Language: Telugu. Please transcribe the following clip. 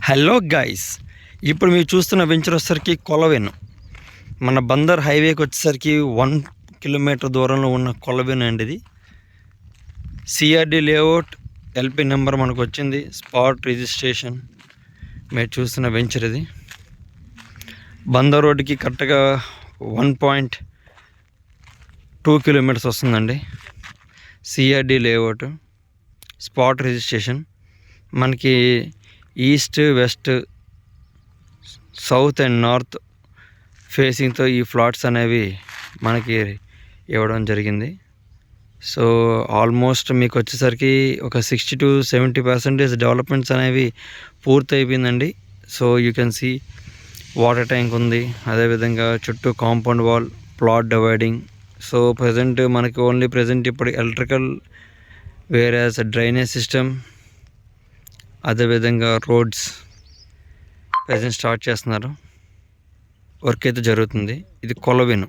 హలో గైస్, ఇప్పుడు మీరు చూస్తున్న వెంచర్ వచ్చేసరికి కొలవెను. మన బందర్ హైవేకి వచ్చేసరికి 1 కిలోమీటర్ దూరంలో ఉన్న కొలవెను అండి. ఇది సిఆర్డి లేఅవుట్, ఎల్పి నెంబర్ మనకు వచ్చింది, స్పాట్ రిజిస్ట్రేషన్. మీరు చూస్తున్న వెంచర్ ఇది బందర్ రోడ్డుకి కరెక్ట్గా 1.2 కిలోమీటర్స్ వస్తుందండి. CRD layout, spot registration. మనకి east, west, south and north ఫేసింగ్తో ఈ ఫ్లాట్స్ అనేవి మనకి ఇవ్వడం జరిగింది. సో ఆల్మోస్ట్ మీకు వచ్చేసరికి ఒక 60-70% డెవలప్మెంట్స్ అనేవి పూర్తి అయిపోయిందండి. So you can see water tank ఉంది, అదేవిధంగా చుట్టూ compound wall, plot dividing. So present మనకి ఓన్లీ ఇప్పుడు ఎలక్ట్రికల్, వేరేస్ డ్రైనేజ్ సిస్టమ్, అదేవిధంగా రోడ్స్ ప్రజెంట్ స్టార్ట్ చేస్తున్నారు. వర్క్ అయితే జరుగుతుంది. ఇది కొలవెను.